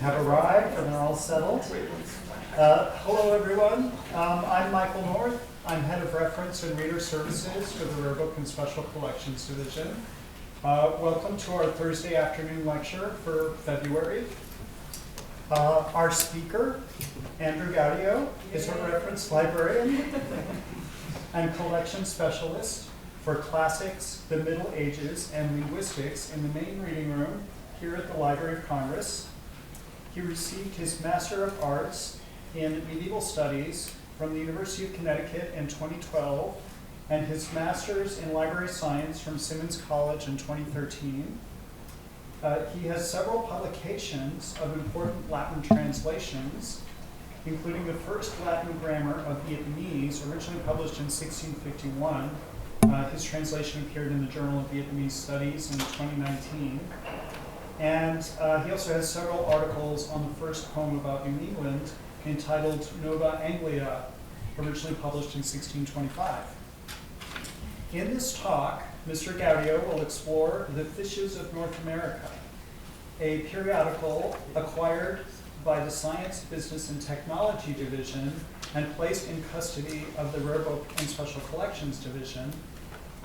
have arrived and they're all settled. Hello, everyone. I'm Michael North. I'm Head of Reference and Reader Services for the Rare Book and Special Collections Division. Welcome to our Thursday afternoon lecture for February. Our speaker, Andrew Gaudio, is a reference librarian and collection specialist for classics, the Middle Ages, and linguistics in the main reading room here at the Library of Congress. He received his Master of Arts in Medieval Studies from the University of Connecticut in 2012 and his Master's in Library Science from Simmons College in 2013. He has several publications of important Latin translations, including the first Latin grammar of Vietnamese, originally published in 1651. His translation appeared in the Journal of Vietnamese Studies in 2019. And he also has several articles on the first poem about New England entitled Nova Anglia, originally published in 1625. In this talk, Mr. Gaudio will explore The Fishes of North America, a periodical acquired by the Science, Business, and Technology Division and placed in custody of the Rare Book and Special Collections Division.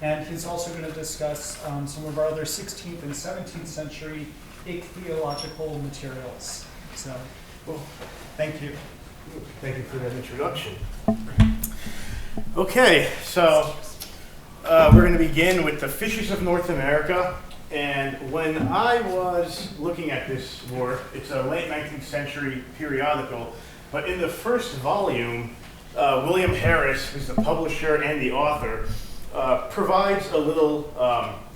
And he's also going to discuss some of our other 16th and 17th century ichthyological materials. So, thank you. Thank you for that introduction. Okay, so we're going to begin with the Fishes of North America. And when I was looking at this work, it's a late 19th century periodical, but in the first volume, William Harris, who's the publisher and the author, provides a little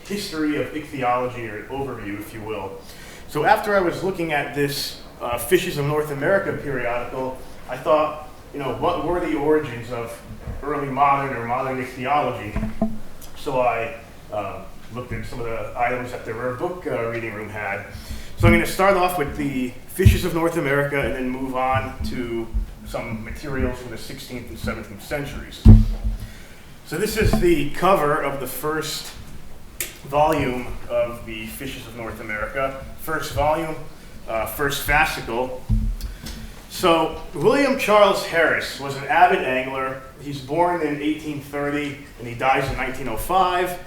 history of ichthyology, or an overview, if you will. So after I was looking at this Fishes of North America periodical, I thought, what were the origins of early modern or modern ichthyology? So I looked at some of the items that the Rare Book reading room had. So I'm going to start off with the Fishes of North America and then move on to some materials from the 16th and 17th centuries. So this is the cover of the first volume of the Fishes of North America. First volume, first fascicle. So William Charles Harris was an avid angler. He's born in 1830 and he dies in 1905.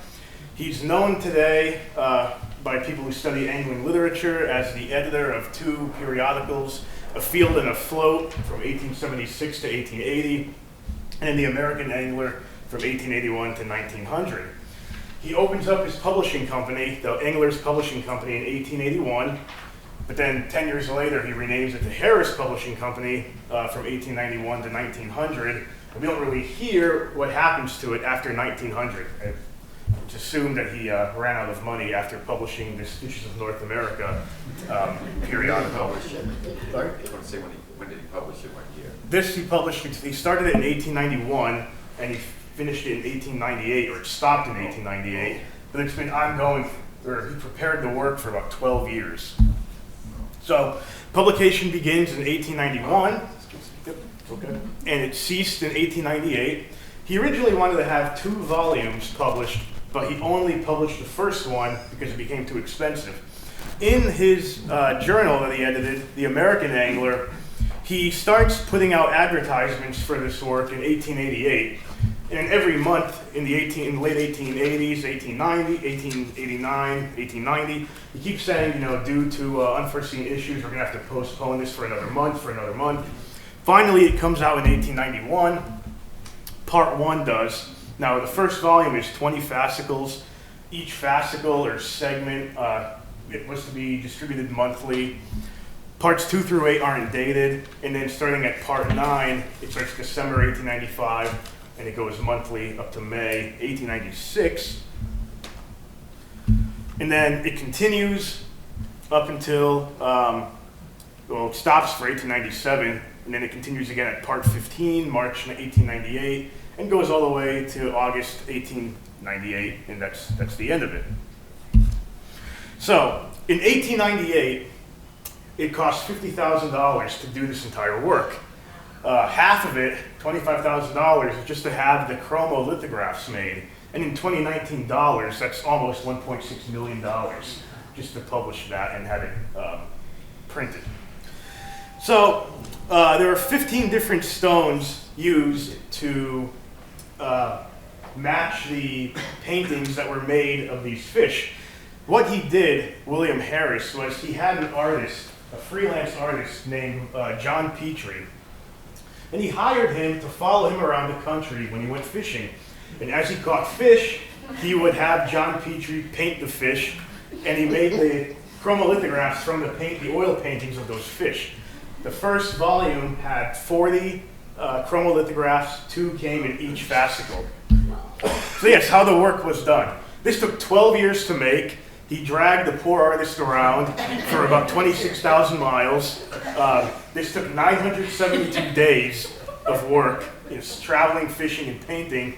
He's known today by people who study angling literature as the editor of two periodicals, Afield and Afloat from 1876 to 1880, and The American Angler from 1881 to 1900. He opens up his publishing company, the Angler's Publishing Company, in 1881, but then 10 years later he renames it the Harris Publishing Company from 1891 to 1900. And we don't really hear what happens to it after 1900. It's assumed that he ran out of money after publishing this Fishes of North America periodical. Sorry? I want to say when did he publish it? What year? This he published, he started it in 1891 and he finished it in 1898, or it stopped in 1898, but it's been ongoing, or he prepared the work for about 12 years. So publication begins in 1891, and it ceased in 1898. He originally wanted to have 2 volumes published, but he only published the first one because it became too expensive. In his journal that he edited, The American Angler, he starts putting out advertisements for this work in 1888. And every month in the late 1880s, 1890, 1889, 1890, he keeps saying, due to unforeseen issues, we're going to have to postpone this for another month. Finally, it comes out in 1891. Part 1 does. Now, the first volume is 20 fascicles. Each fascicle or segment, it was to be distributed monthly. Parts 2 through 8 aren't dated, and then starting at part 9, it starts December 1895, and it goes monthly up to May 1896. And then it continues up until, it stops for 1897, and then it continues again at part 15, March 1898, and goes all the way to August 1898, and that's the end of it. So, in 1898, it cost $50,000 to do this entire work. Half of it, $25,000, is just to have the chromolithographs made. And in 2019 dollars, that's almost $1.6 million just to publish that and have it printed. So there are 15 different stones used to match the paintings that were made of these fish. What he did, William Harris, was he had an artist, a freelance artist named John Petrie, and he hired him to follow him around the country when he went fishing. And as he caught fish, he would have John Petrie paint the fish, and he made the chromolithographed from the oil paintings of those fish. The first volume had 40 chromolithographs, 2 came in each fascicle. So yes, how the work was done. This took 12 years to make. He dragged the poor artist around for about 26,000 miles. This took 972 days of work. It's traveling, fishing, and painting.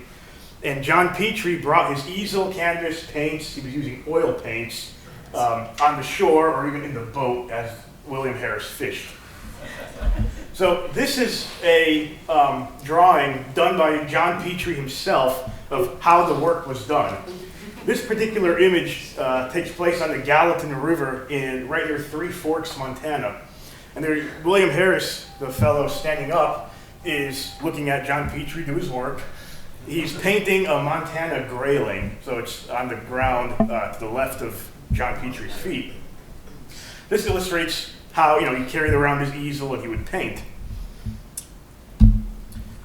And John Petrie brought his easel, canvas, paints, he was using oil paints, on the shore or even in the boat as William Harris fished. So this is a drawing done by John Petrie himself of how the work was done. This particular image takes place on the Gallatin River right near Three Forks, Montana. And there, William Harris, the fellow standing up, is looking at John Petrie do his work. He's painting a Montana grayling, so it's on the ground to the left of John Petrie's feet. This illustrates how he carried around his easel and he would paint.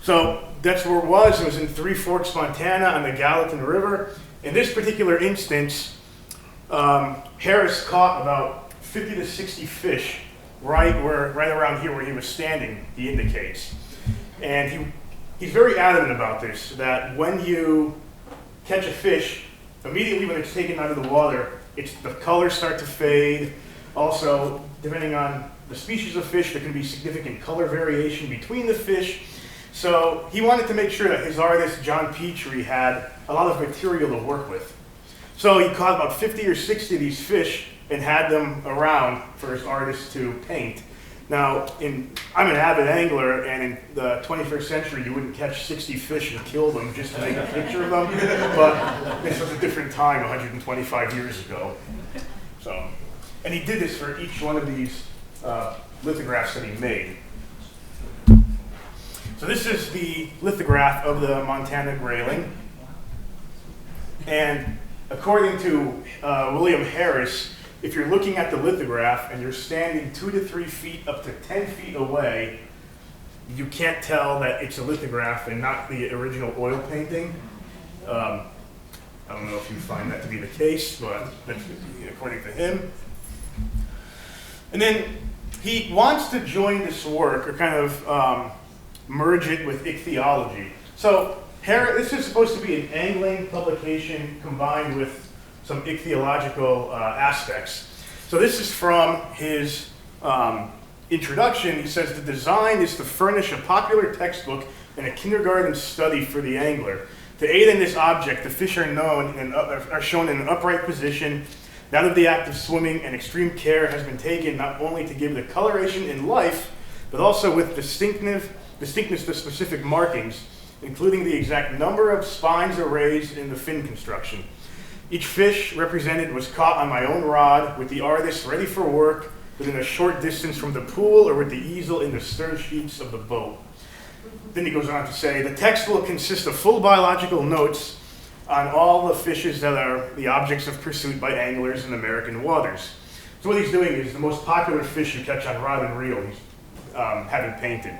So that's where it was. It was in Three Forks, Montana, on the Gallatin River. In this particular instance, Harris caught about 50 to 60 fish right around here where he was standing, he indicates. And he's very adamant about this, that when you catch a fish, immediately when it's taken out of the water, the colors start to fade. Also, depending on the species of fish, there can be significant color variation between the fish. So he wanted to make sure that his artist, John Petrie, had a lot of material to work with. So he caught about 50 or 60 of these fish and had them around for his artist to paint. Now, I'm an avid angler, and in the 21st century, you wouldn't catch 60 fish and kill them just to make a picture of them, but this was a different time 125 years ago. So, and he did this for each one of these lithographs that he made. So this is the lithograph of the Montana grayling. And according to William Harris, if you're looking at the lithograph and you're standing 2 to 3 feet up to 10 feet away, you can't tell that it's a lithograph and not the original oil painting. I don't know if you find that to be the case, but that's according to him. And then he wants to join this work, or kind of merge it with ichthyology. So this is supposed to be an angling publication combined with some ichthyological aspects. So this is from his introduction. He says, the design is to furnish a popular textbook and a kindergarten study for the angler. To aid in this object, the fish are shown in an upright position. Out of the act of swimming, and extreme care has been taken not only to give the coloration in life, but also with distinctness to specific markings, including the exact number of spines or rays in the fin construction. Each fish represented was caught on my own rod with the artist ready for work within a short distance from the pool or with the easel in the stern sheets of the boat. Then he goes on to say, the text will consist of full biological notes on all the fishes that are the objects of pursuit by anglers in American waters. So what he's doing is the most popular fish you catch on rod and reel, he's having painted.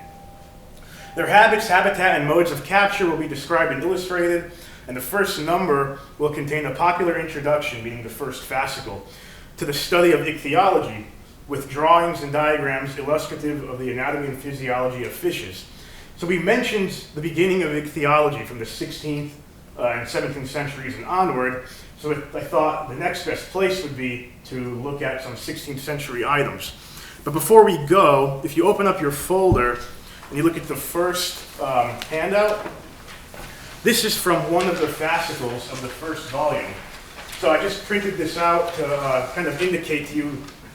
Their habits, habitat, and modes of capture will be described and illustrated, and the first number will contain a popular introduction, meaning the first fascicle, to the study of ichthyology, with drawings and diagrams illustrative of the anatomy and physiology of fishes. So we mentioned the beginning of ichthyology from the 16th and 17th centuries and onward, so I thought the next best place would be to look at some 16th century items. But before we go, if you open up your folder and you look at the first handout, this is from one of the fascicles of the first volume. So I just printed this out to kind of indicate to you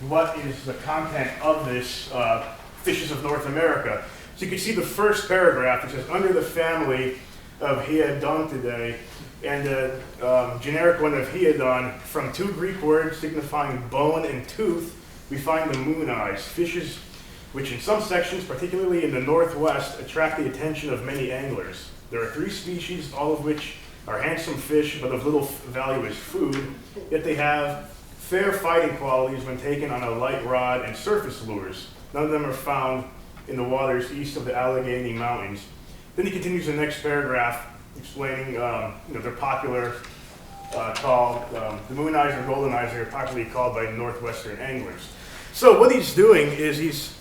what is the content of this Fishes of North America. So you can see the first paragraph. It says, under the family of Hyodontidae, and the generic one of Hyodon, from 2 Greek words signifying bone and tooth, we find the moon eyes, fishes which in some sections, particularly in the northwest, attract the attention of many anglers. There are 3 species, all of which are handsome fish, but of little value as food, yet they have fair fighting qualities when taken on a light rod and surface lures. None of them are found in the waters east of the Allegheny Mountains. Then he continues the next paragraph explaining, they're popular, called the moon eyes or golden eyes. They're popularly called by northwestern anglers. So what he's doing is he's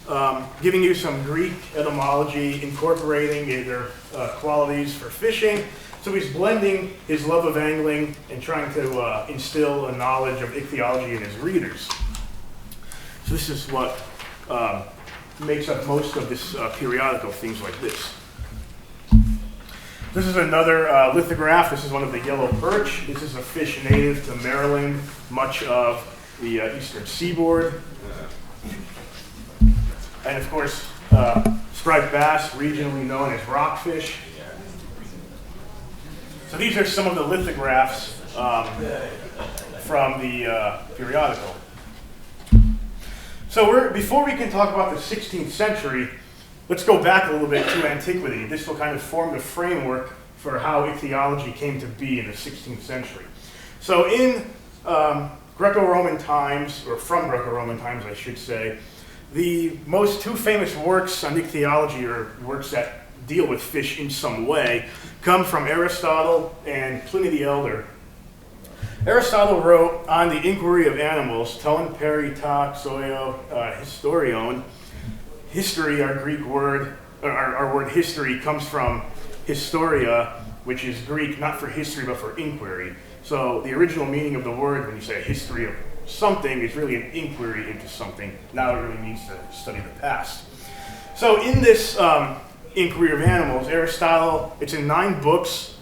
giving you some Greek etymology, incorporating their qualities for fishing. So he's blending his love of angling and trying to instill a knowledge of ichthyology in his readers. So this is what makes up most of this periodical, things like this. This is another lithograph. This is one of the yellow birch. This is a fish native to Maryland, much of the eastern seaboard. And of course, striped bass, regionally known as rockfish. So these are some of the lithographs from the periodical. So before we can talk about the 16th century, let's go back a little bit to antiquity. This will kind of form the framework for how ichthyology came to be in the 16th century. So in Greco-Roman times, or from Greco-Roman times I should say, the most 2 famous works on ichthyology, or works that deal with fish in some way, come from Aristotle and Pliny the Elder. Aristotle wrote on the inquiry of animals, ton peri ta xoio historion. History, our Greek word, our word history comes from historia, which is Greek not for history but for inquiry. So the original meaning of the word, when you say a history of something, is really an inquiry into something. Now it really means to study the past. So in this inquiry of animals, Aristotle, it's in 9 books.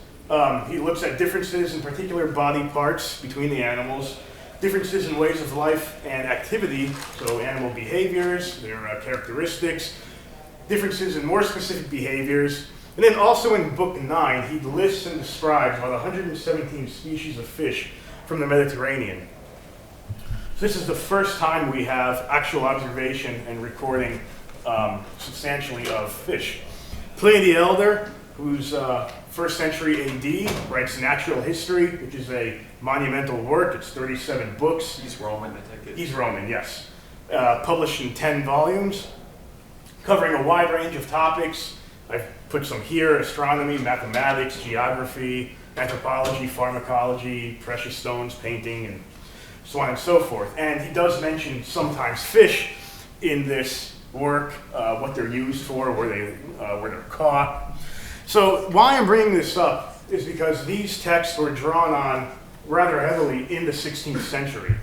He looks at differences in particular body parts between the animals, differences in ways of life and activity, so animal behaviors, their characteristics, differences in more specific behaviors. And then also in book 9, he lists and describes about 117 species of fish from the Mediterranean. So this is the first time we have actual observation and recording substantially of fish. Pliny the Elder, who's 1st century AD, writes Natural History, which is a monumental work. It's 37 books. He's Roman, I take it? He's Roman, yes. Published in 10 volumes, covering a wide range of topics. I've put some here: astronomy, mathematics, geography, anthropology, pharmacology, precious stones, painting, and so on and so forth. And he does mention sometimes fish in this work, what they're used for, where they're caught. So why I'm bringing this up is because these texts were drawn on rather heavily in the 16th century.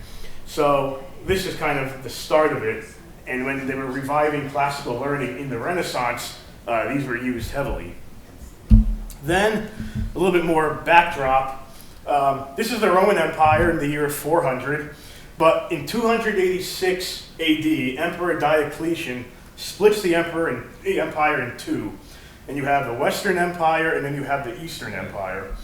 So this is kind of the start of it. And when they were reviving classical learning in the Renaissance, these were used heavily. Then, a little bit more backdrop. This is the Roman Empire in the year 400. But in 286 AD, Emperor Diocletian splits the empire in 2. And you have the Western Empire, and then you have the Eastern Empire.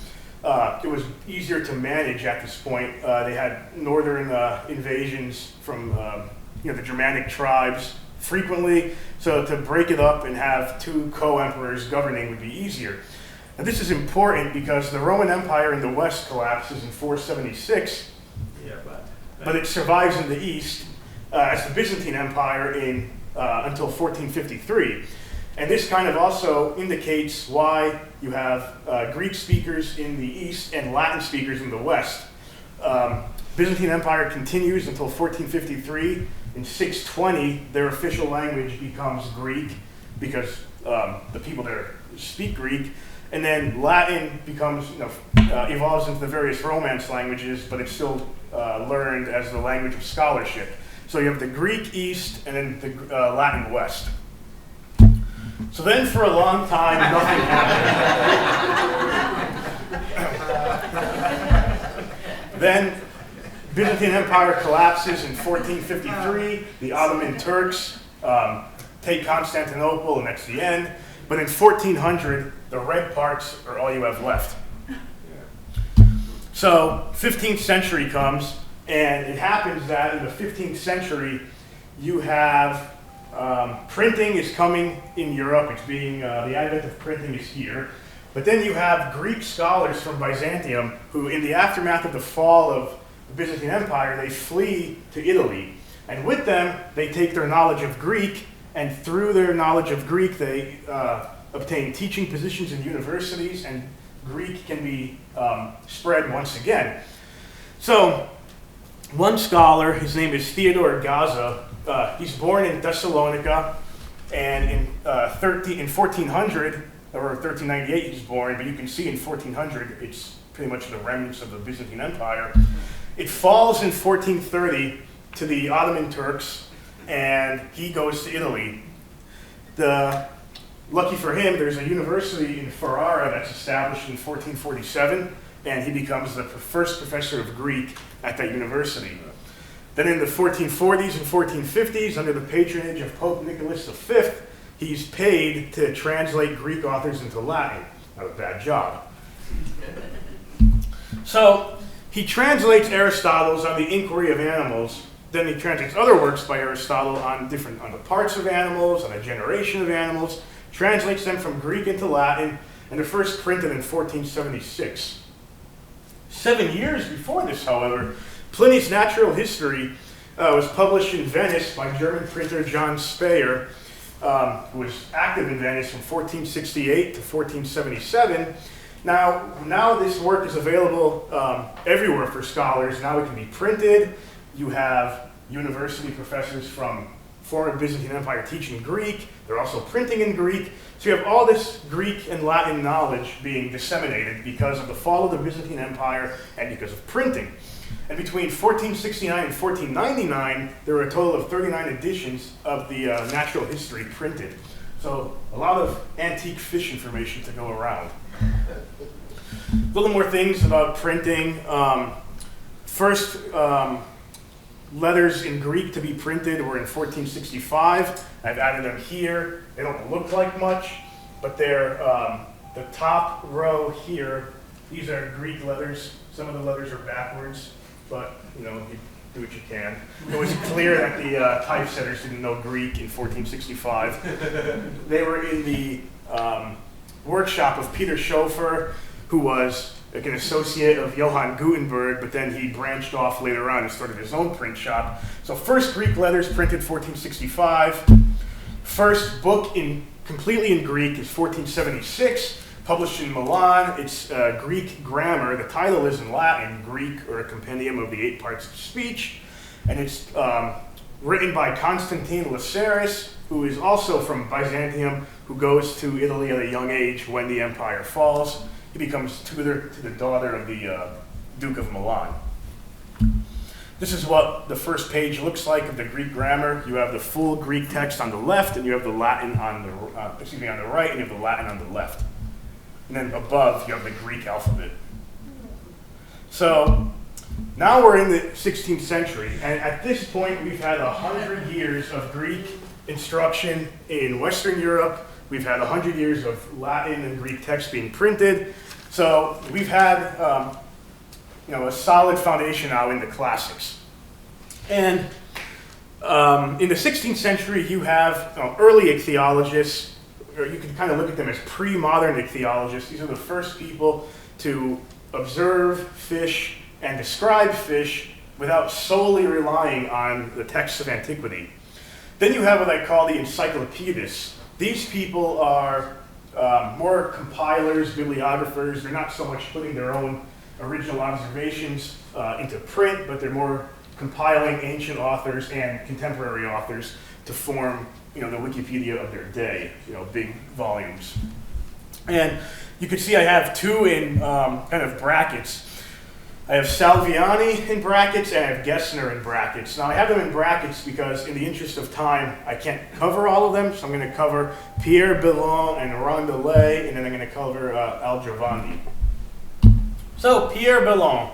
It was easier to manage at this point. They had northern invasions from the Germanic tribes frequently, so to break it up and have 2 co-emperors governing would be easier. And this is important because the Roman Empire in the West collapses in 476, but it survives in the East as the Byzantine Empire until 1453. And this kind of also indicates why you have Greek speakers in the East and Latin speakers in the West. Byzantine Empire continues until 1453. In 620, their official language becomes Greek because the people there speak Greek. And then Latin becomes, evolves into the various Romance languages, but it's still learned as the language of scholarship. So you have the Greek East and then the Latin West. So then for a long time, nothing happened. Then Byzantine Empire collapses in 1453. The Ottoman Turks take Constantinople, and that's the end. But in 1400, the red parts are all you have left. So 15th century comes, and it happens that in the 15th century, you have Printing is coming in Europe. It's being, the advent of printing is here. But then you have Greek scholars from Byzantium who, in the aftermath of the fall of the Byzantine Empire, they flee to Italy. And with them, they take their knowledge of Greek, and through their knowledge of Greek, they obtain teaching positions in universities, and Greek can be spread once again. So, one scholar, his name is Theodore Gaza, he's born in Thessalonica, and in 1400, or 1398 he was born, but you can see in 1400 it's pretty much the remnants of the Byzantine Empire. It falls in 1430 to the Ottoman Turks, and he goes to Italy. Lucky for him, there's a university in Ferrara that's established in 1447, and he becomes the first professor of Greek at that university. Then in the 1440s and 1450s, under the patronage of Pope Nicholas V, he's paid to translate Greek authors into Latin. Not a bad job. So he translates Aristotle's on the inquiry of animals. Then he translates other works by Aristotle on the parts of animals, on the generation of animals, translates them from Greek into Latin, and they're first printed in 1476. 7 years before this, however, Pliny's Natural History was published in Venice by German printer John Speyer, who was active in Venice from 1468 to 1477. Now this work is available everywhere for scholars. Now it can be printed. You have university professors from former Byzantine Empire teaching Greek. They're also printing in Greek. So you have all this Greek and Latin knowledge being disseminated because of the fall of the Byzantine Empire and because of printing. And between 1469 and 1499, there were a total of 39 editions of the natural history printed. So a lot of antique fish information to go around. A little more things about printing. First, letters in Greek to be printed were in 1465. I've added them here. They don't look like much, but they're the top row here. These are Greek letters. Some of the letters are backwards, but you do what you can. It was clear that the typesetters didn't know Greek in 1465. They were in the workshop of Peter Schoeffer, who was like an associate of Johann Gutenberg, but then he branched off later on and started his own print shop. So first Greek letters printed 1465. First book completely in Greek is 1476, published in Milan. It's Greek grammar. The title is in Latin, Greek, or a compendium of the 8 parts of speech. And it's written by Constantine Laceris, who is also from Byzantium, who goes to Italy at a young age when the empire falls. He becomes tutor to the daughter of the Duke of Milan. This is what the first page looks like of the Greek grammar. You have the full Greek text on the left, and you have the Latin on the right, and you have the Latin on the left. And then above, you have the Greek alphabet. So now we're in the 16th century, and at this point, we've had 100 years of Greek instruction in Western Europe. We've had 100 years of Latin and Greek text being printed. So we've had a solid foundation now in the classics. And in the 16th century, you have early ichthyologists, or you can kind of look at them as pre-modern ichthyologists. These are the first people to observe fish and describe fish without solely relying on the texts of antiquity. Then you have what I call the encyclopedists. These people are more compilers, bibliographers. They're not so much putting their own original observations into print, but they're more compiling ancient authors and contemporary authors to form, the Wikipedia of their day, big volumes. And you can see I have two in kind of brackets. I have Salviani in brackets and I have Gessner in brackets. Now I have them in brackets because in the interest of time, I can't cover all of them, so I'm going to cover Pierre Bellon and Rondelet, and then I'm going to cover Al-Giovanni. So Pierre Bellon,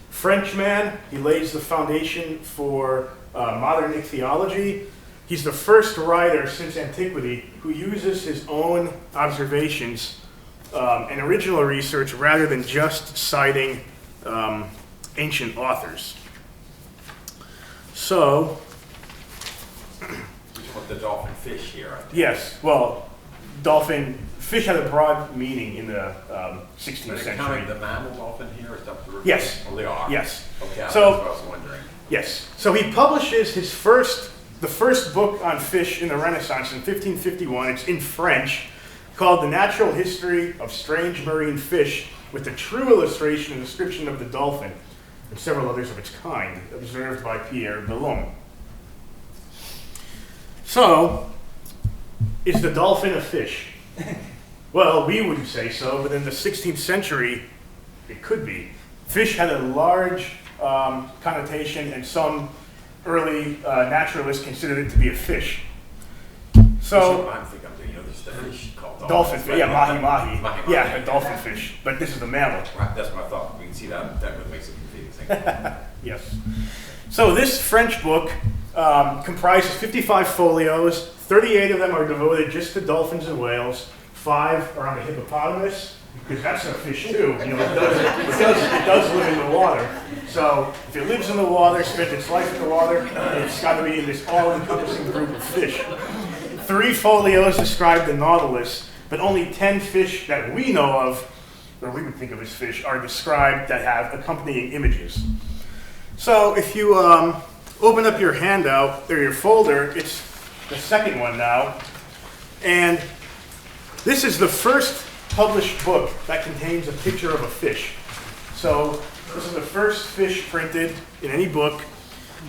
Frenchman, he lays the foundation for modern ichthyology. He's the first writer since antiquity who uses his own observations and original research rather than just citing ancient authors. So, the dolphin fish here, I think. Yes, well, fish had a broad meaning in the 16th Are they century. counting the mammal dolphin here or something? Yes. Oh, they are? Yes. Okay, that's So- what I was wondering. Yes. So he publishes the first book on fish in the Renaissance in 1551. It's in French, called The Natural History of Strange Marine Fish, with a true illustration and description of the dolphin, and several others of its kind, observed by Pierre Bellon. So, is the dolphin a fish? Well, we wouldn't say so, but in the 16th century, it could be. Fish had a large connotation, and some early naturalists considered it to be a fish. So, I'm thinking, there's the fish called dolphin fish, yeah, mahi-mahi. Mahi-mahi. Yeah, a dolphin fish, but this is the mammal. Right, that's what I thought. We can see that really makes it confusing. Yes. So this French book comprises 55 folios. 38 of them are devoted just to dolphins and whales. 5 are on the hippopotamus, because that's a fish too. It does live in the water. So if it lives in the water, spent its life in the water, it's got to be in this all-encompassing group of fish. 3 folios describe the nautilus, but only 10 fish that we know of, or we would think of as fish, are described that have accompanying images. So if you open up your handout, or your folder, it's the second one now, and this is the first published book that contains a picture of a fish. So this is the first fish printed in any book.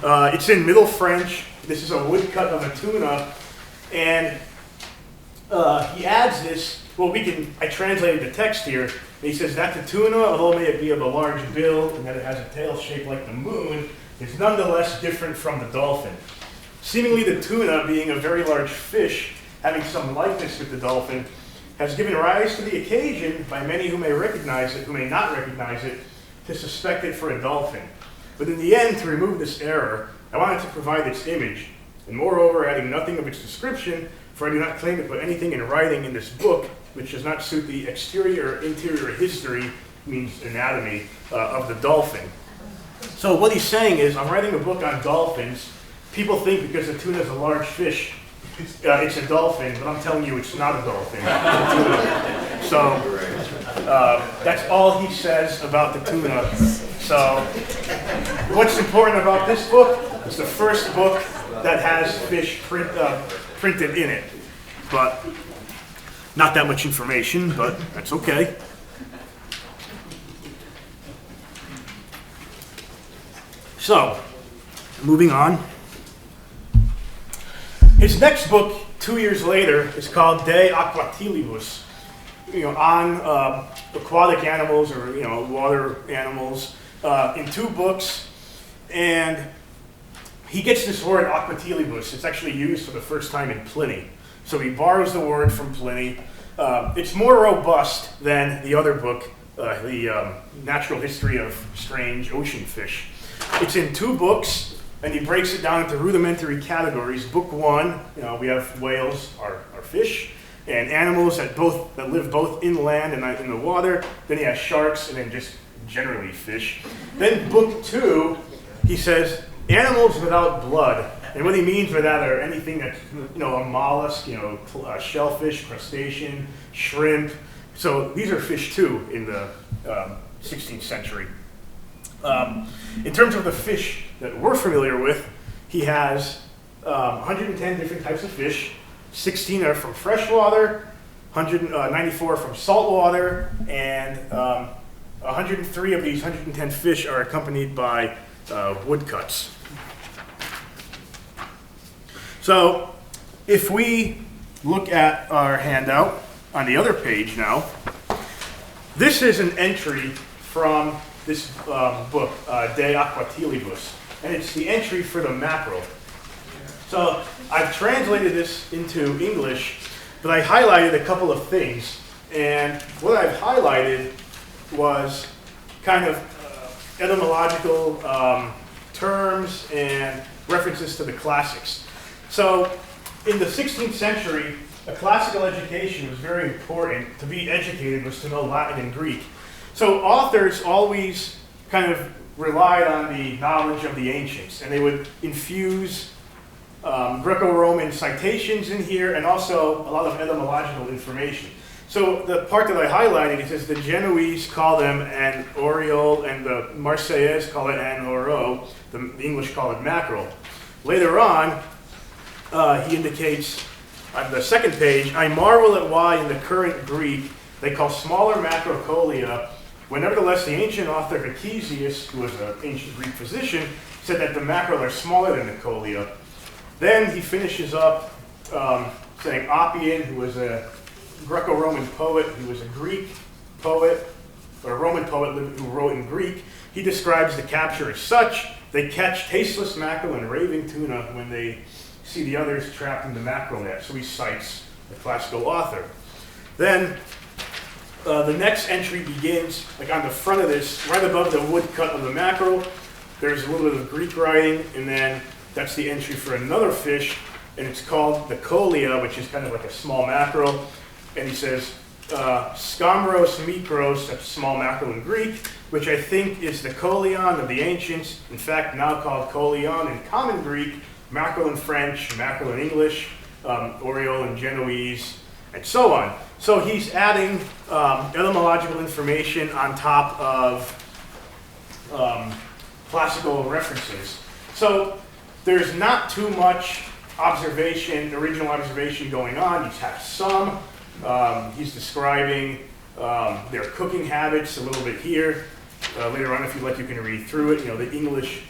It's in Middle French. This is a woodcut of a tuna, and he adds this. Well, I translated the text here. He says that the tuna, although it may be of a large bill and that it has a tail shaped like the moon, is nonetheless different from the dolphin. Seemingly the tuna, being a very large fish, having some likeness with the dolphin, has given rise to the occasion by many who may recognize it, who may not recognize it, to suspect it for a dolphin. But in the end, to remove this error, I wanted to provide its image, and moreover, adding nothing of its description, for I do not claim to put anything in writing in this book which does not suit the exterior or interior history, means anatomy, of the dolphin. So what he's saying is, I'm writing a book on dolphins. People think because the tuna is a large fish, it's a dolphin, but I'm telling you it's not a dolphin. It's a tuna. So that's all he says about the tuna. So what's important about this book? It's the first book that has fish printed in it. But not that much information, but that's okay. So, moving on. His next book, 2 years later, is called De Aquatilibus, on aquatic animals or water animals, in 2 books, and he gets this word aquatilibus. It's actually used for the first time in Pliny. So he borrows the word from Pliny. It's more robust than the other book, the Natural History of Strange Ocean Fish. It's in 2 books, and he breaks it down into rudimentary categories. Book 1, we have whales, are fish, and animals that live both inland and in the water. Then he has sharks, and then just generally fish. Then book 2, he says animals without blood. And what he means by that are anything that's, a mollusk, shellfish, crustacean, shrimp. So these are fish too in the 16th century. In terms of the fish that we're familiar with, he has 110 different types of fish. 16 are from freshwater, 194 from saltwater, and 103 of these 110 fish are accompanied by woodcuts. So if we look at our handout on the other page now, this is an entry from this book, De Aquatilibus, and it's the entry for the mackerel. So I've translated this into English, but I highlighted a couple of things, and what I've highlighted was kind of etymological terms and references to the classics. So in the 16th century, a classical education was very important. To be educated was to know Latin and Greek. So authors always kind of relied on the knowledge of the ancients, and they would infuse Greco-Roman citations in here, and also a lot of etymological information. So the part that I highlighted, it says the Genoese call them an oriole, and the Marseillaise call it an oro. The English call it mackerel. Later on, he indicates on the second page, I marvel at why in the current Greek they call smaller macrocolia, when nevertheless the ancient author Ctesias, who was an ancient Greek physician, said that the mackerel are smaller than the colia. Then he finishes up saying Oppian, who was a Greco-Roman poet, who was a Greek poet, or a Roman poet who wrote in Greek. He describes the capture as such: they catch tasteless mackerel and raving tuna when they see the others trapped in the mackerel net. So he cites the classical author. Then the next entry begins, like on the front of this, right above the woodcut of the mackerel, there's a little bit of Greek writing, and then that's the entry for another fish, and it's called the colia, which is kind of like a small mackerel. And he says, Scamros mikros, that's small mackerel in Greek, which I think is the kolion of the ancients, in fact now called kolion in common Greek, mackerel in French, mackerel in English, oriole in Genoese, and so on. So he's adding etymological information on top of classical references. So there's not too much observation, original observation going on. You have some. He's describing their cooking habits a little bit here. Later on, if you like, you can read through it. You know, the English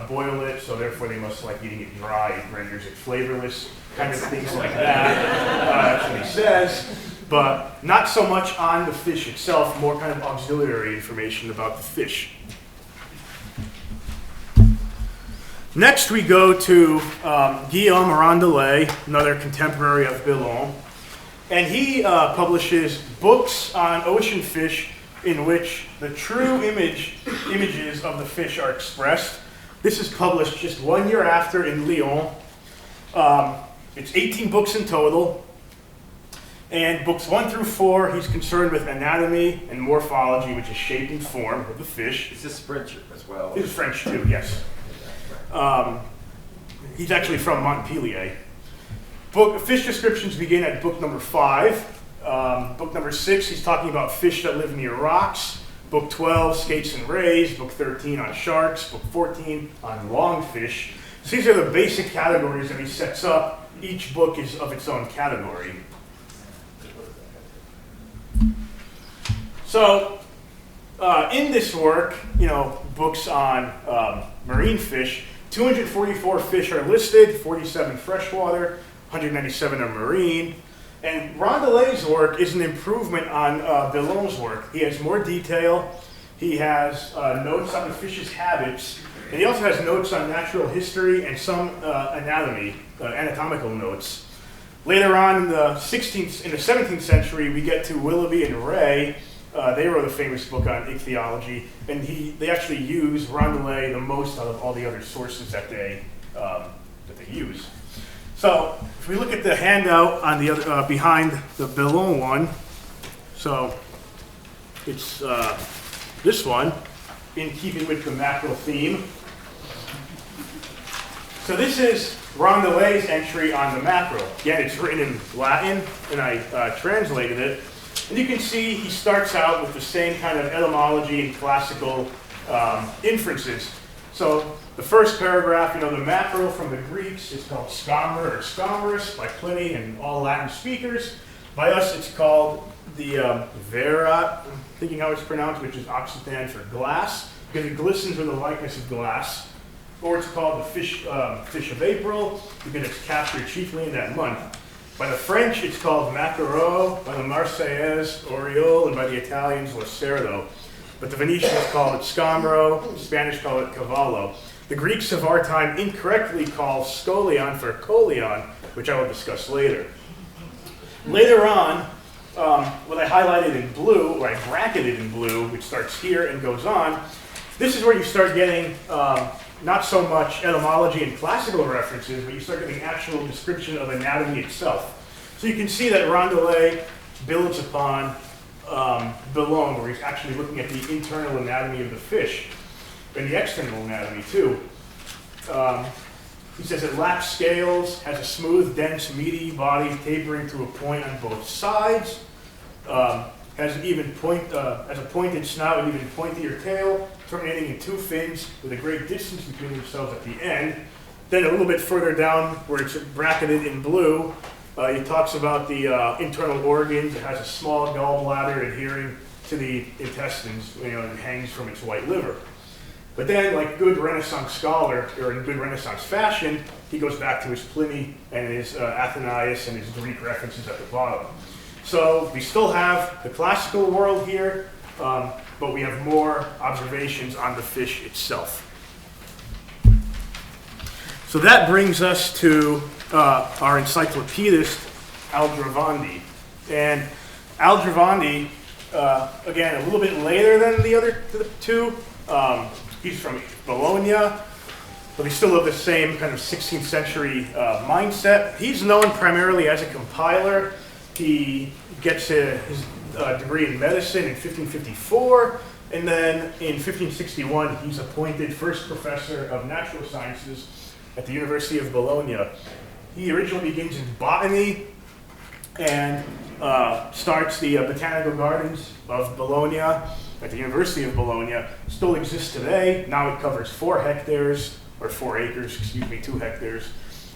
boil it, so therefore they must like eating it dry. It renders it flavorless, kind of things like that. That's what he says. But not so much on the fish itself, more kind of auxiliary information about the fish. Next, we go to Guillaume Rondelet, another contemporary of Bellon. And he publishes books on ocean fish in which the true images of the fish are expressed. This is published just 1 year after in Lyon. It's 18 books in total. And books 1 through 4, he's concerned with anatomy and morphology, which is shape and form of the fish. Is this French as well? He's French too, yes. He's actually from Montpellier. Fish descriptions begin at book number 5. Book number 6, he's talking about fish that live near rocks. Book 12, skates and rays. Book 13 on sharks. Book 14 on longfish. So these are the basic categories that he sets up. Each book is of its own category. So in this work, you know, books on marine fish, 244 fish are listed, 47 freshwater, 197 are marine. And Rondelet's work is an improvement on Bellon's work. He has more detail. He has notes on the fish's habits. And he also has notes on natural history and some anatomy, anatomical notes. Later on in the 17th century, we get to Willoughby and Ray. They wrote a famous book on ichthyology, and they actually use Rondelet the most out of all the other sources that they use. So if we look at the handout on the other behind the Bellon one, so it's this one, in keeping with the mackerel theme. So this is Rondelet's entry on the mackerel. Again, it's written in Latin, and I translated it. And you can see he starts out with the same kind of etymology and classical inferences. So the first paragraph, you know, the mackerel from the Greeks is called scammer or scammerus by Pliny and all Latin speakers. By us, it's called the verat, I'm thinking how it's pronounced, which is Occitan for glass, because it glistens with the likeness of glass. Or it's called the fish of April, because it's captured chiefly in that month. By the French, it's called maquereau, by the Marseillaise, oriole, and by the Italians, lacerdo. But the Venetians call it scamro, the Spanish call it cavallo. The Greeks of our time incorrectly call scolion for colion, which I will discuss later. Later on, what I highlighted in blue, or I bracketed in blue, which starts here and goes on, this is where you start getting not so much etymology and classical references, but you start getting actual description of anatomy itself. So you can see that Rondelet builds upon Bellon, where he's actually looking at the internal anatomy of the fish, and the external anatomy too. He says it lacks scales, has a smooth, dense, meaty body tapering to a point on both sides, has an even point, has a pointed snout and even pointier tail, terminating in 2 fins with a great distance between themselves at the end. Then a little bit further down, where it's bracketed in blue, he talks about the internal organs. It has a small gallbladder adhering to the intestines, and it hangs from its white liver. But then, like good Renaissance scholar, or in good Renaissance fashion, he goes back to his Pliny and his Athenaeus and his Greek references at the bottom. So we still have the classical world here, but we have more observations on the fish itself. So that brings us to our encyclopedist, Aldrovandi. And Aldrovandi, again, a little bit later than the other two. He's from Bologna, but he's still of the same kind of 16th century mindset. He's known primarily as a compiler. He gets his degree in medicine in 1554, and then in 1561 he's appointed first professor of natural sciences at the University of Bologna. He originally begins in botany and starts the botanical gardens of Bologna at the University of Bologna. Still exists today. Now it covers 4 hectares, or 4 acres, excuse me, 2 hectares,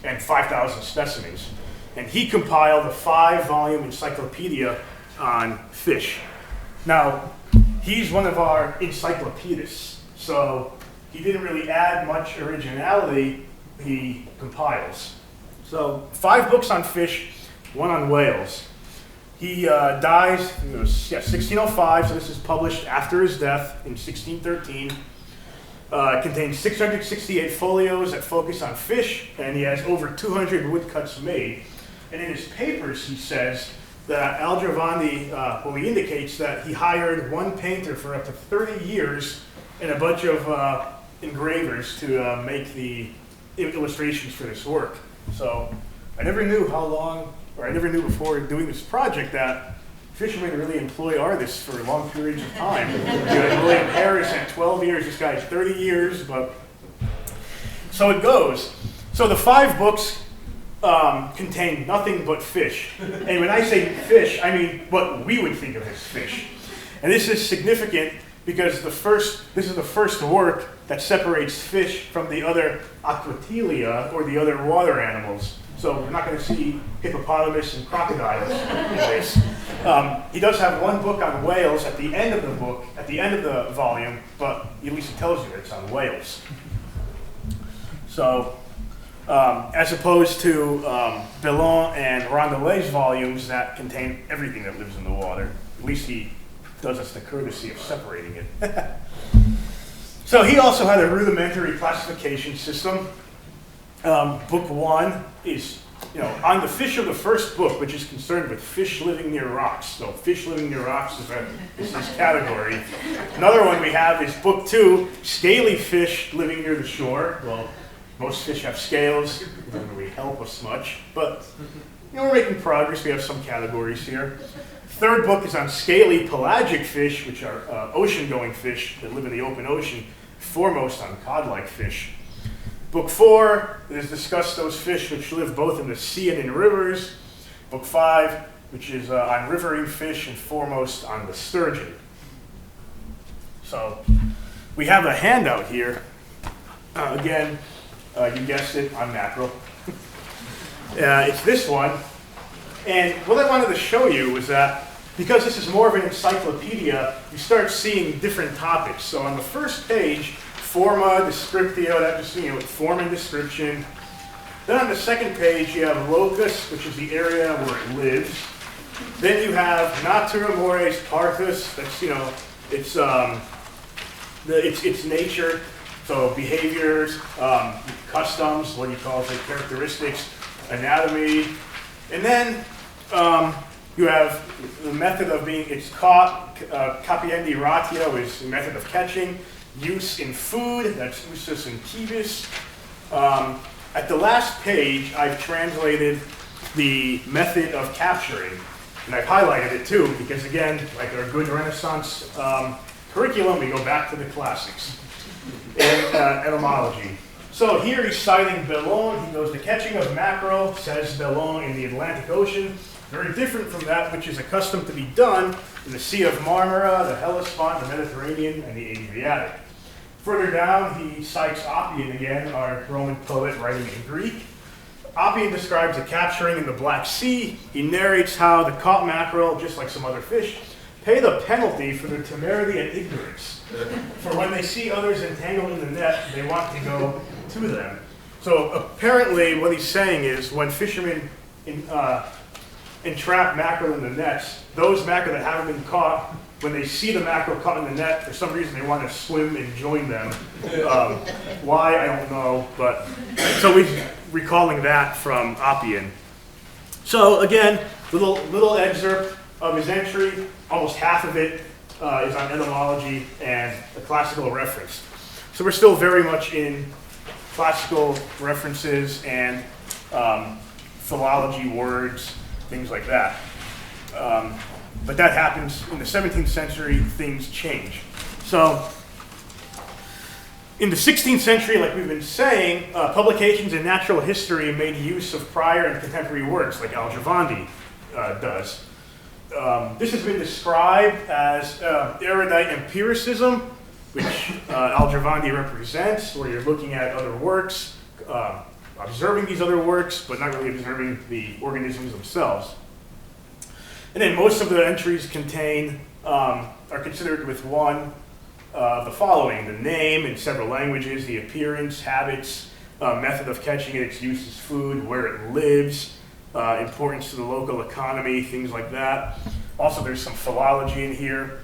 and 5,000 specimens. And he compiled a 5-volume encyclopedia on fish. Now, he's one of our encyclopedists, so he didn't really add much originality. He compiles. So 5 books on fish, 1 on whales. He dies, it was 1605, so this is published after his death in 1613. It contains 668 folios that focus on fish, and he has over 200 woodcuts made. And in his papers, he says that Aldrovandi, he indicates that he hired one painter for up to 30 years and a bunch of engravers to make the illustrations for this work. So I never knew how long, or I never knew before doing this project that fishermen really employ artists for long periods of time. William Hera at 12 years, this guy's 30 years, but so it goes. So the 5 books contain nothing but fish. And when I say fish, I mean what we would think of as fish. And this is significant because this is the first work that separates fish from the other aquatilia, or the other water animals. So we're not going to see hippopotamus and crocodiles in this. He does have one book on whales at the end of the book, at the end of the volume, but at least he tells you that it's on whales. So, as opposed to Bellon and Rondelet's volumes that contain everything that lives in the water, at least he does us the courtesy of separating it. So he also had a rudimentary classification system. Book 1 is, on the fish of the first book, which is concerned with fish living near rocks. So fish living near rocks is this category. Another one we have is book 2, scaly fish living near the shore. Well, most fish have scales. It doesn't really help us much, but we're making progress. We have some categories here. Third book is on scaly pelagic fish, which are ocean-going fish that live in the open ocean, foremost on cod-like fish. Book 4 is discussed those fish which live both in the sea and in rivers. Book 5, which is on rivering fish and foremost on the sturgeon. So we have a handout here. Again, you guessed it, on mackerel. It's this one. And what I wanted to show you was that because this is more of an encyclopedia, you start seeing different topics. So on the first page, forma, descriptio, that just, form and description. Then on the second page, you have locus, which is the area where it lives. Then you have natura mores partus, that's, it's nature, so behaviors, customs, what he calls it, characteristics, anatomy. And then you have the method of being, it's caught, capiendi ratio is the method of catching. Use in food, that's usus in quibus. At the last page, I've translated the method of capturing, and I've highlighted it too, because again, like our good Renaissance curriculum, we go back to the classics and etymology. So here he's citing Bellon. He goes, the catching of mackerel, says Bellon, in the Atlantic Ocean, very different from that which is accustomed to be done in the Sea of Marmara, the Hellespont, the Mediterranean, and the Adriatic. Further down, he cites Appian again, our Roman poet writing in Greek. Appian describes the capturing in the Black Sea. He narrates how the caught mackerel, just like some other fish, pay the penalty for their temerity and ignorance. For when they see others entangled in the net, they want to go to them. So apparently what he's saying is when fishermen entrap mackerel in the nets, those mackerel that haven't been caught, when they see the mackerel caught in the net, for some reason they want to swim and join them. Why, I don't know, but so we're recalling that from Appian. So again, little excerpt of his entry. Almost half of it is on etymology and a classical reference. So we're still very much in classical references and philology words, things like that. But that happens in the 17th century, things change. So in the 16th century, like we've been saying, publications in natural history made use of prior and contemporary works, like Al-Javandi does. This has been described as erudite empiricism, which Al-Javandi represents, where you're looking at other works, observing these other works, but not really observing the organisms themselves. And then most of the entries contain, are considered with one of the following: the name in several languages, the appearance, habits, method of catching it, its use as food, where it lives, importance to the local economy, things like that. Also, there's some philology in here.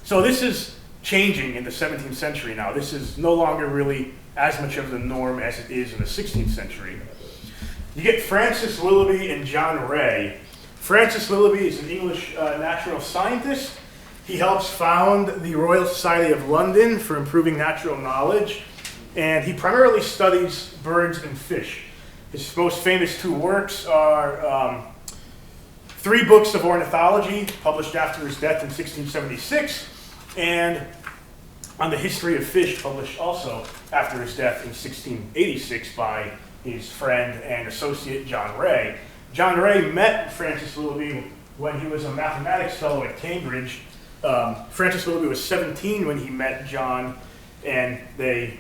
So this is changing in the 17th century now. This is no longer really as much of the norm as it is in the 16th century. You get Francis Willoughby and John Ray. Francis Willoughby is an English natural scientist. He helps found the Royal Society of London for improving natural knowledge, and he primarily studies birds and fish. His most famous two works are 3 books of ornithology, published after his death in 1676, and On the History of Fish, published also after his death in 1686 by his friend and associate John Ray. John Ray met Francis Willoughby when he was a mathematics fellow at Cambridge. Francis Willoughby was 17 when he met John, and they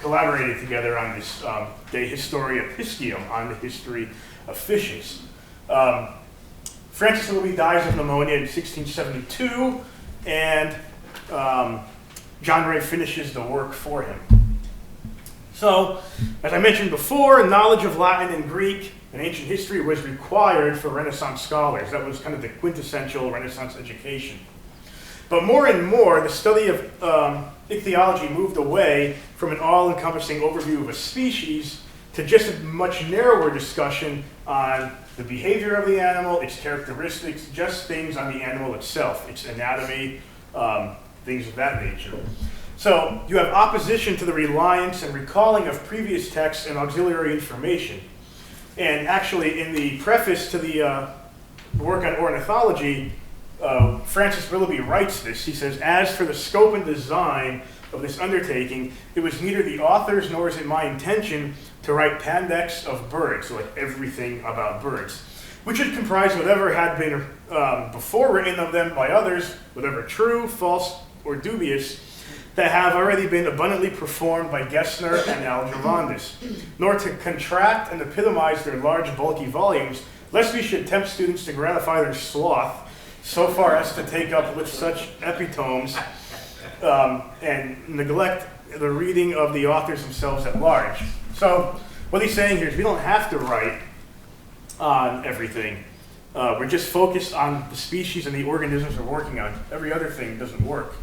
collaborated together on this De Historia Piscium, on the history of fishes. Francis Willoughby dies of pneumonia in 1672, and John Ray finishes the work for him. So, as I mentioned before, knowledge of Latin and Greek and ancient history was required for Renaissance scholars. That was kind of the quintessential Renaissance education. But more and more, the study of ichthyology moved away from an all-encompassing overview of a species to just a much narrower discussion on the behavior of the animal, its characteristics, just things on the animal itself, its anatomy, things of that nature. So you have opposition to the reliance and recalling of previous texts and auxiliary information. And actually, in the preface to the work on ornithology, Francis Willoughby writes this. He says, "As for the scope and design of this undertaking, it was neither the author's nor is it my intention to write Pandex of birds," so like everything about birds, "which should comprise whatever had been before written of them by others, whatever true, false, or dubious, that have already been abundantly performed by Gessner and Aldrovandus, nor to contract and epitomize their large bulky volumes, lest we should tempt students to gratify their sloth so far as to take up with such epitomes and neglect the reading of the authors themselves at large." So what he's saying here is we don't have to write on everything. We're just focused on the species and the organisms we're working on. Every other thing doesn't work.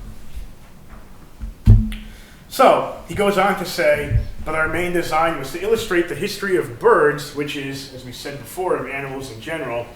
So he goes on to say, but our main design was to illustrate the history of birds, which is, as we said before, of animals in general,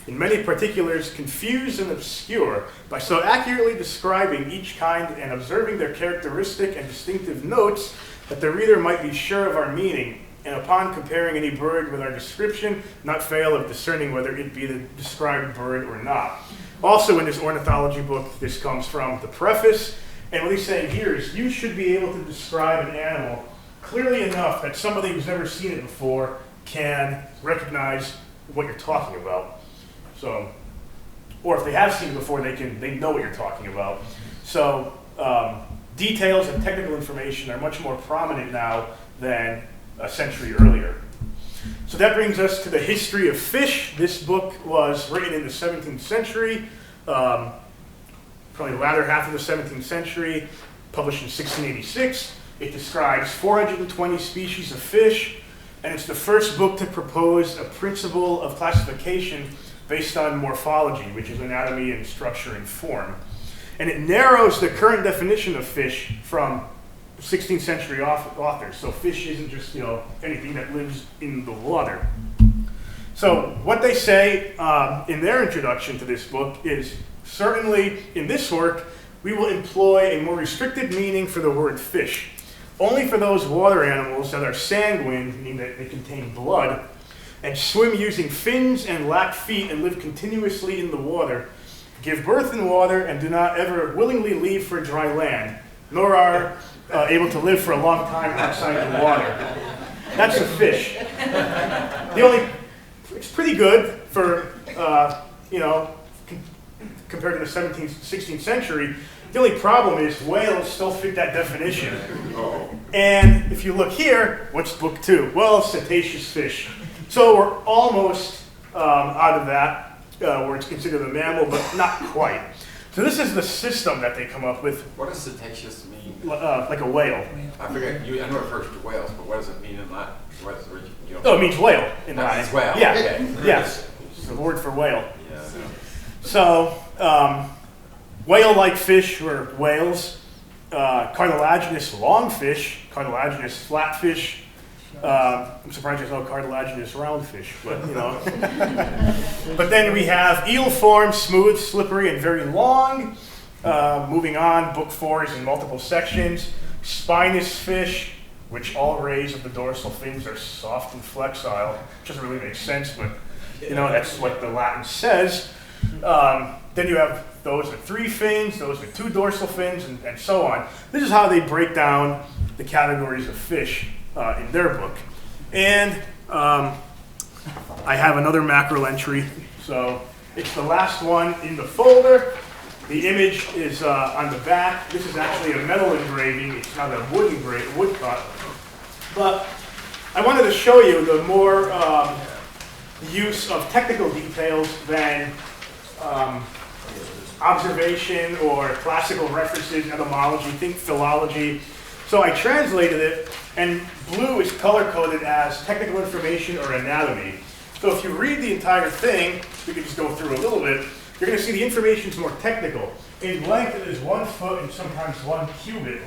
in many particulars confused and obscure, by so accurately describing each kind and observing their characteristic and distinctive notes that the reader might be sure of our meaning, and upon comparing any bird with our description, not fail of discerning whether it be the described bird or not. Also in this ornithology book, this comes from the preface, And what he's saying here is you should be able to describe an animal clearly enough that somebody who's never seen it before can recognize what you're talking about. So, or if they have seen it before, they know what you're talking about. So details and technical information are much more prominent now than a century earlier. So that brings us to the history of fish. This book was written in the 17th century, probably the latter half of the 17th century, published in 1686. It describes 420 species of fish, and it's the first book to propose a principle of classification based on morphology, which is anatomy and structure and form. And it narrows the current definition of fish from 16th century authors. So fish isn't just anything that lives in the water. So what they say in their introduction to this book is, certainly in this work, we will employ a more restricted meaning for the word fish. Only for those water animals that are sanguine, meaning that they contain blood, and swim using fins and lack feet and live continuously in the water, give birth in water, and do not ever willingly leave for dry land, nor are able to live for a long time outside the water. That's a fish. It's pretty good for, compared to the 17th, 16th century. The only problem is whales still fit that definition. And if you look here, what's book 2? Well, cetaceous fish. So we're almost out of that, where it's considered a mammal, but not quite. So this is the system that they come up with. What does cetaceous mean? Like a whale. I forget. I know it refers to whales, but what does it mean in Latin? What is it? Oh, it means whale in Latin. It's whale. Yeah. Okay. Yes. It's the word for whale. Yeah. So whale-like fish were whales. Cartilaginous longfish, cartilaginous flatfish. I'm surprised there's no cartilaginous roundfish, but But then we have eel form, smooth, slippery, and very long. Moving on, book 4 is in multiple sections. Spinous fish, which all rays of the dorsal fins are soft and flexile. Which doesn't really make sense, but that's what the Latin says. Then you have those with 3 fins, those with 2 dorsal fins, and so on. This is how they break down the categories of fish in their book. And I have another mackerel entry. So it's the last one in the folder. The image is on the back. This is actually a metal engraving. It's not a wood cut. But I wanted to show you the more use of technical details than observation or classical references, etymology, think philology. So I translated it, and blue is color-coded as technical information or anatomy. So if you read the entire thing, we can just go through a little bit, you're going to see the information is more technical. In length, it is 1 foot and sometimes 1 cubit,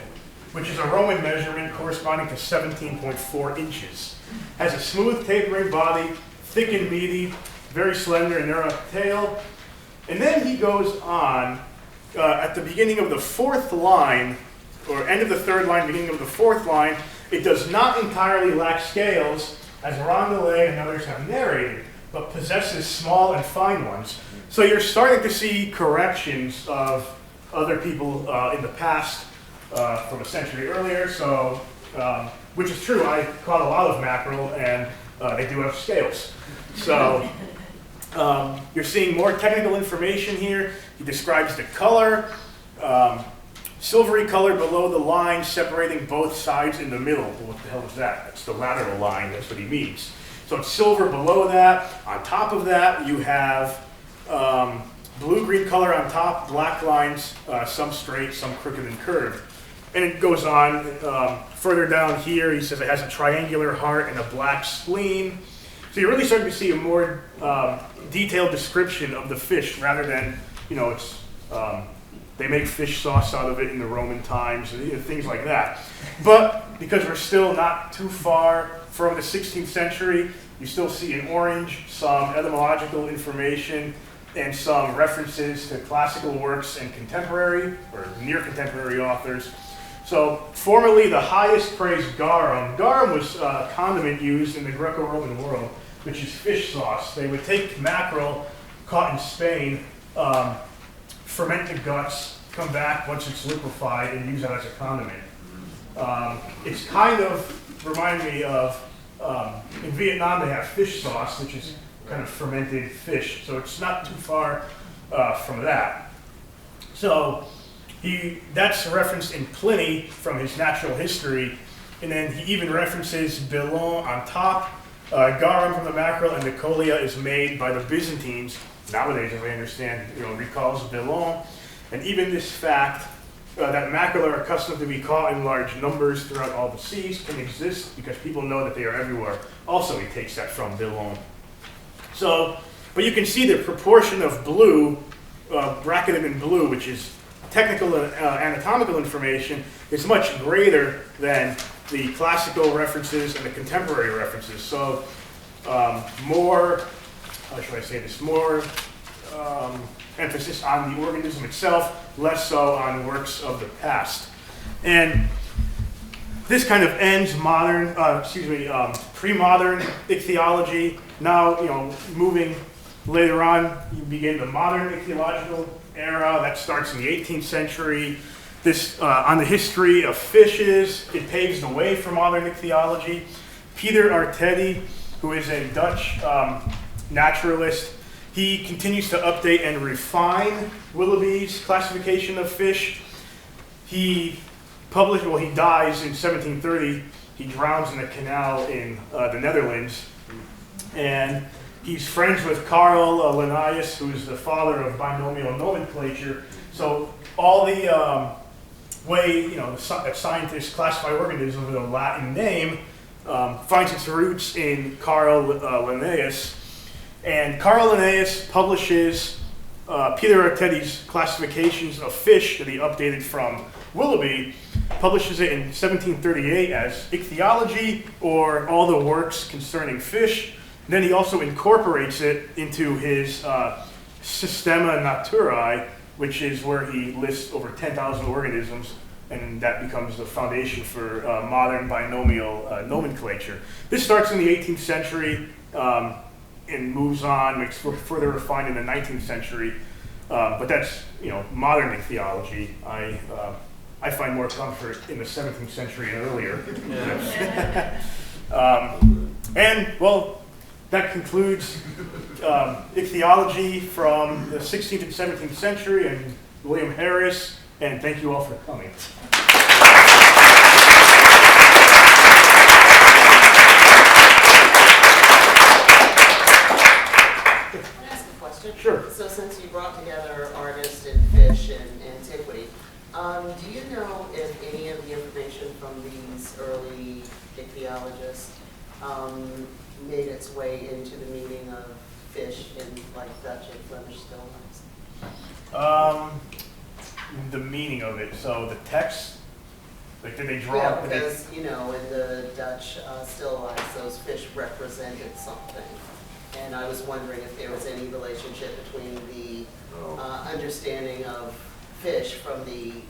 which is a Roman measurement corresponding to 17.4 inches. Has a smooth tapering body, thick and meaty, very slender and narrow tail. And then he goes on, at the beginning of the 4th line, or end of the 3rd line, beginning of the 4th line, it does not entirely lack scales, as Rondelet and others have narrated, but possesses small and fine ones. So you're starting to see corrections of other people in the past from a century earlier, so, which is true. I caught a lot of mackerel, and they do have scales. So you're seeing more technical information here. He describes the color, silvery color below the line separating both sides in the middle. Well, what the hell is that? That's the lateral line. That's what he means. So it's silver below that. On top of that, you have blue-green color on top, black lines, some straight, some crooked and curved. And it goes on further down here. He says it has a triangular heart and a black spleen. So you're really starting to see a more detailed description of the fish rather than, it's they make fish sauce out of it in the Roman times, and things like that. But because we're still not too far from the 16th century, you still see in orange some etymological information and some references to classical works and contemporary or near contemporary authors. So formerly the highest praised garum. Garum was a condiment used in the Greco-Roman world, which is fish sauce. They would take mackerel caught in Spain, ferment the guts, come back once it's liquefied and use that as a condiment. It's kind of reminded me of, in Vietnam they have fish sauce, which is kind of fermented fish, so it's not too far from that. So that's referenced in Pliny from his natural history, and then he even references Bellon on top. Garum from the mackerel and the colia is made by the Byzantines. Nowadays, as I understand, recalls Bellon. And even this fact that mackerel are accustomed to be caught in large numbers throughout all the seas can exist because people know that they are everywhere. Also, he takes that from Bellon. So, but you can see the proportion of blue, bracketed in blue, which is technical and anatomical information, is much greater than the classical references and the contemporary references. So more, how should I say this, more emphasis on the organism itself, less so on works of the past. And this kind of ends pre-modern ichthyology. Now, moving later on, you begin the modern ichthyological era. That starts in the 18th century. This, on the history of fishes, it paves the way for modern ichthyology. Peter Artedi, who is a Dutch naturalist, he continues to update and refine Willoughby's classification of fish. He dies in 1730. He drowns in a canal in the Netherlands. And he's friends with Carl Linnaeus, who is the father of binomial nomenclature. So all the way that scientists classify organisms with a Latin name finds its roots in Carl Linnaeus. And Carl Linnaeus publishes Peter Artedi's classifications of fish that he updated from Willoughby, publishes it in 1738 as Ichthyology, or All the Works Concerning Fish. And then he also incorporates it into his Systema Naturae, which is where he lists over 10,000 organisms, and that becomes the foundation for modern binomial nomenclature. This starts in the 18th century and moves on, makes further refined in the 19th century, but that's modern ichthyology. I find more comfort in the 17th century and earlier. And well, that concludes ichthyology from the 16th and 17th century and William Harris, and thank you all for coming. Can I ask a question? Sure. So since you brought together artists and fish and antiquity, do you know if any of the information from these early ichthyologists made its way into the meaning of fish in like Dutch and Flemish still lifes? The meaning of it. So the text, like did they draw? Yeah, because in the Dutch still lifes, those fish represented something, and I was wondering if there was any relationship between the understanding of fish from the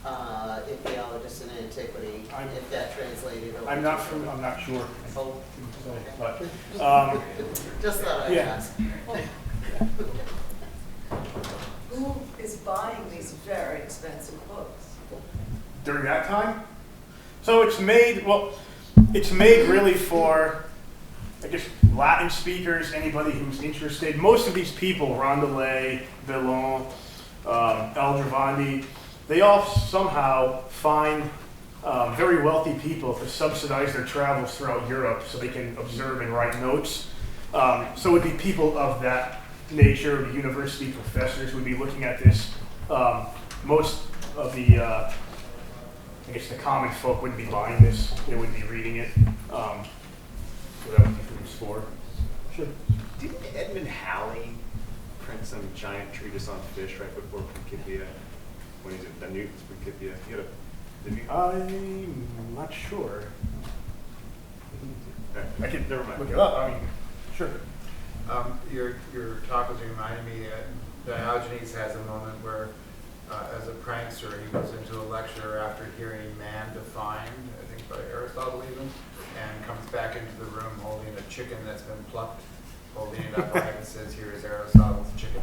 ichthyologists in antiquity, if that translated over. I'm not sure. Oh, But just thought I'd ask. Who is buying these very expensive books? during that time, so it's made really for, I guess, Latin speakers, anybody who's interested. Most of these people, Rondelet, Bellon, Aldrovandi, they all somehow find very wealthy people to subsidize their travels throughout Europe so they can observe and write notes. So it would be people of that nature, the university professors would be looking at this. Most of the, I guess the common folk wouldn't be buying this, they wouldn't be reading it. So that would be who it's for. Sure. Didn't Edmund Halley print some giant treatise on fish right before Principia? When he's at the new Principia? I'm not sure. I can Never mind. look it up. I mean, sure. Your talk was reminding me that Diogenes has a moment where, as a prankster, he goes into a lecture after hearing man defined, I think by Aristotle even, and comes back into the room holding a chicken that's been plucked, holding it up high and says, "Here is Aristotle's chicken.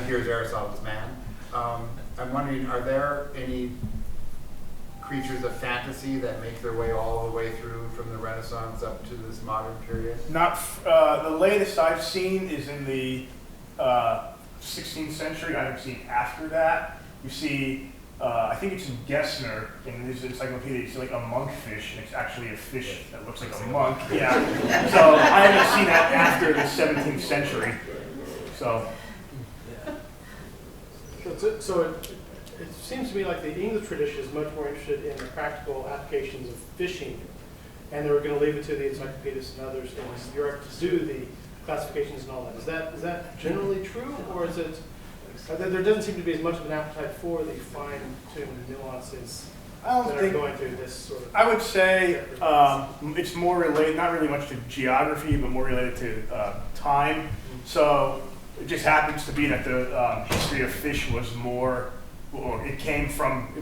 Here is Aristotle's man." I'm wondering, are there any creatures of fantasy that make their way all the way through from the Renaissance up to this modern period? Not the latest I've seen is in the 16th century. I haven't seen after that. You see, I think it's in Gessner in his encyclopedia. You see like a monkfish, and it's actually a fish that looks like a monk. Yeah. So I haven't seen that after the 17th century. So. So it seems to me like the English tradition is much more interested in the practical applications of fishing, and they were going to leave it to the encyclopedists and others in Europe to do the classifications and all that. Is that generally true, or is it there doesn't seem to be as much of an appetite for the fine-tuned nuances that are going through this sort of? I would say it's more related, not really much to geography, but more related to time. So it just happens to be that the history of fish was more, or it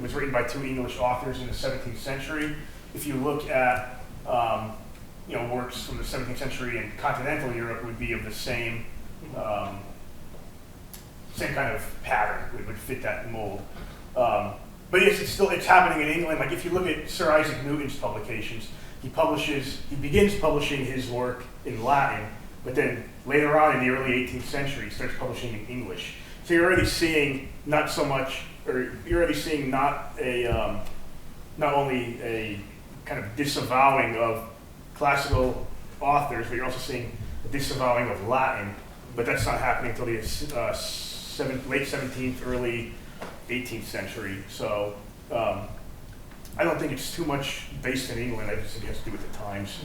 was written by two English authors in the 17th century. If you look at works from the 17th century in continental Europe, would be of the same kind of pattern. It would fit that mold. But yes, it's happening in England. Like if you look at Sir Isaac Newton's publications, he begins publishing his work in Latin, but then later on in the early 18th century, he starts publishing in English. So you're already seeing not only a kind of disavowing of classical authors, but you're also seeing a disavowing of Latin. But that's not happening until the late 17th, early 18th century. So I don't think it's too much based in England. I just think it has to do with the times.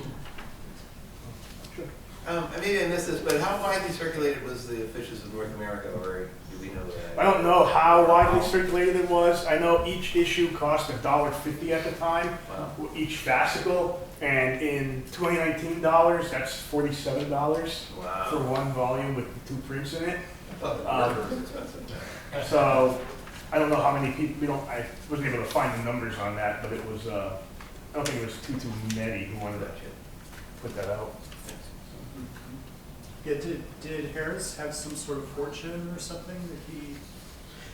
Maybe I missed this, but how widely circulated was the Fishes of North America, or do we know that? I don't know how widely circulated it was. I know each issue cost $1.50 at the time, each fascicle, and in 2019 dollars, that's $47 for one volume with 2 prints in it. I thought the murder was expensive. So I don't know how many people. I wasn't able to find the numbers on that, but it was. I don't think it was too many who wanted to put that out. Yeah, did Harris have some sort of fortune or something that he?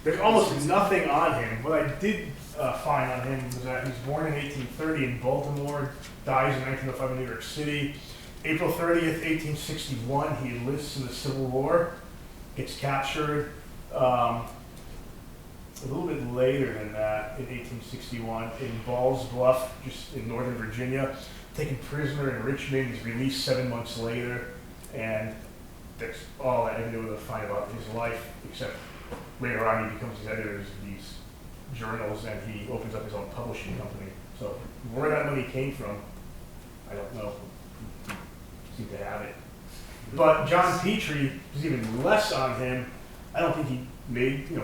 There's almost nothing on him. What I did find on him was that he was born in 1830 in Baltimore, dies in 1905 in New York City. April 30th, 1861, he enlists in the Civil War, gets captured. A little bit later than that, in 1861, in Ball's Bluff, just in Northern Virginia, taken prisoner in Richmond. He's released 7 months later. And that's all I've been able to find about his life, except later on he becomes the editor of these journals and he opens up his own publishing company. So where that money came from, I don't know. He seemed to have it. But John Petrie, there's even less on him. I don't think he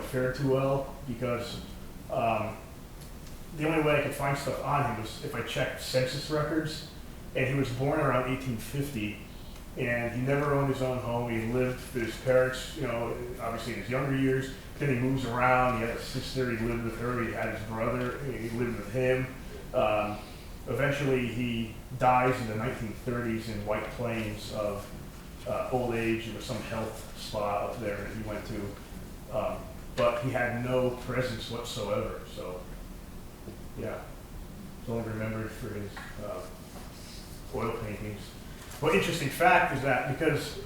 fared too well, because the only way I could find stuff on him was if I checked census records, and he was born around 1850. And he never owned his own home. He lived with his parents, obviously in his younger years. Then he moves around. He had a sister. He lived with her. He had his brother. He lived with him. Eventually, he dies in the 1930s in White Plains of old age. There was some health spa up there that he went to. But he had no presence whatsoever. So, yeah. He's only remembered for his oil paintings. Well, interesting fact is that because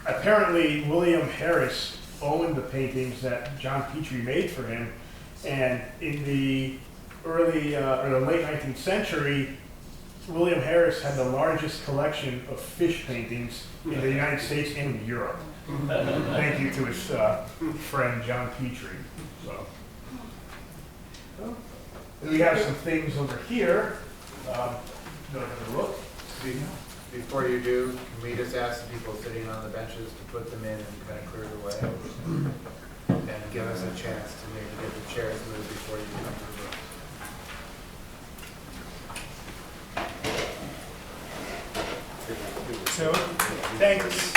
apparently William Harris owned the paintings that John Petrie made for him, and in the early or the late 19th century, William Harris had the largest collection of fish paintings in the United States and Europe. Thank you to his friend John Petrie. So, and we have some things over here. Go have a look. Before you do, can we just ask the people sitting on the benches to put them in and kind of clear the way? And give us a chance to maybe get the chairs moved before you come to the room. So, thanks.